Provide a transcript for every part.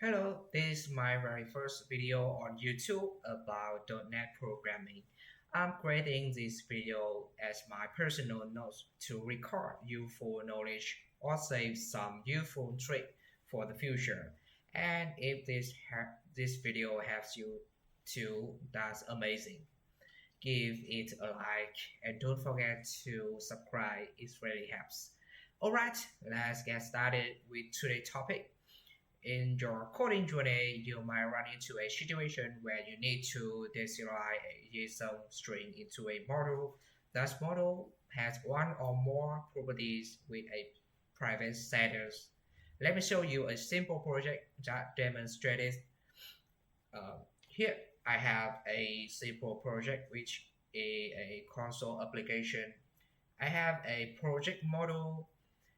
Hello, this is my very first video on YouTube about .NET programming. I'm creating this video as my personal notes to record useful knowledge or save some useful trick for the future. And if this video helps you too, that's amazing. Give it a like and don't forget to subscribe, it really helps. Alright, let's get started with today's topic. In your coding journey, you might run into a situation where you need to deserialize a JSON string into a model. That model has one or more properties with a private status. Let me show you a simple project that demonstrates. Here, I have a simple project which is a console application. I have a project model,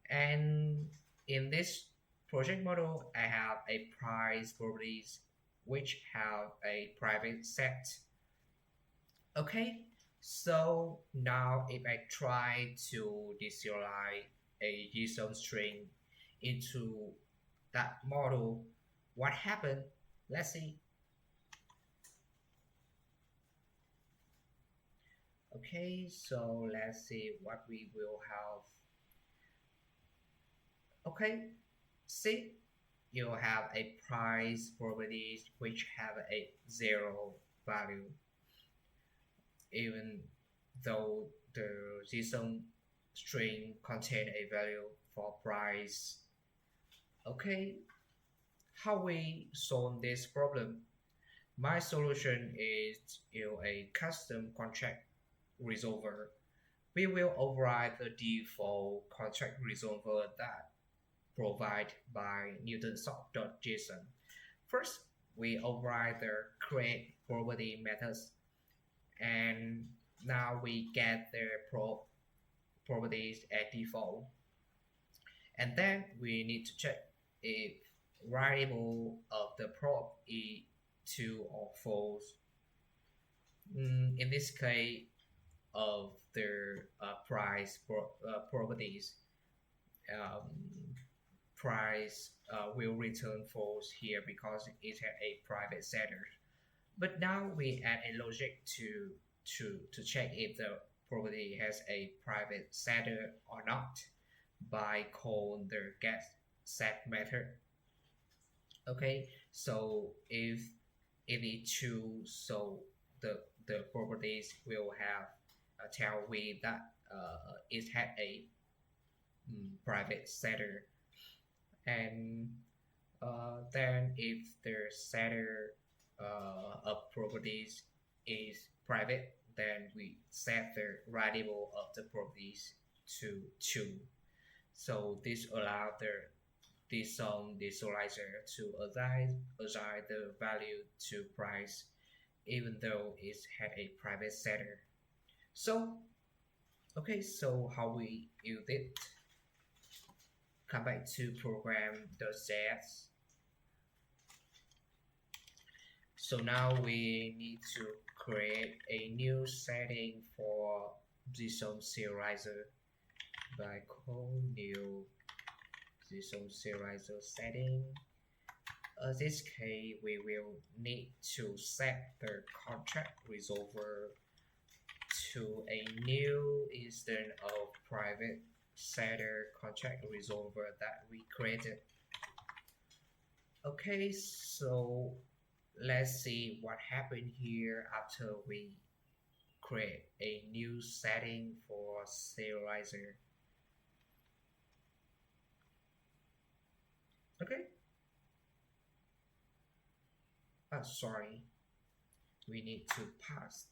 and in this project model, I have a price properties which have a private set. Okay, so now if I try to deserialize a JSON string into that model, what happened? Let's see. Okay, so let's see what we will have. Okay, see, you have a price properties which have a zero value, even though the JSON string contain a value for price. Okay, how we solve this problem? My solution is a custom contract resolver. We will override the default contract resolver that provided by newtonsoft.json. First, we override the create property methods, and now we get their properties at default. And then we need to check if variable of the prop is true or false. In this case, of the price properties, um, price will return false here because it has a private setter. But now we add a logic to check if the property has a private setter or not by calling the get set method. Okay, so if it is true, so the properties will have tell we that it had a private setter, and then if the setter of properties is private, then we set the variable of the properties to true. So this allows the JSON deserializer to assign the value to price even though it had a private setter. So okay, so how we use it? Come back to program.js. So now we need to create a new setting for JSON Deserializer by call new JSON Deserializer setting. In this case, we will need to set the ContractResolver to a new instance of private setter ContractResolver that we created. Okay, so let's see what happened here after we create a new setting for Deserializer. Okay. Sorry, we need to pass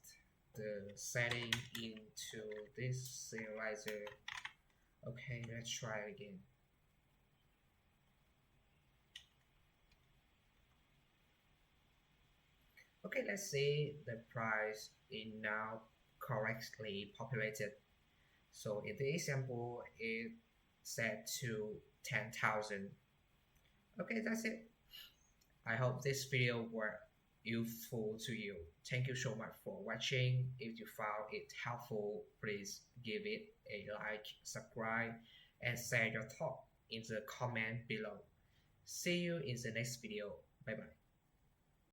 the setting into this serializer. Okay, let's try again. Okay, let's see the price is now correctly populated. So in the example, it set to 10,000. Okay, that's it. I hope this video was useful to you. Thank you so much for watching. If you found it helpful, please give it a like, subscribe, and share your thought in the comment below. See you in the next video. Bye bye.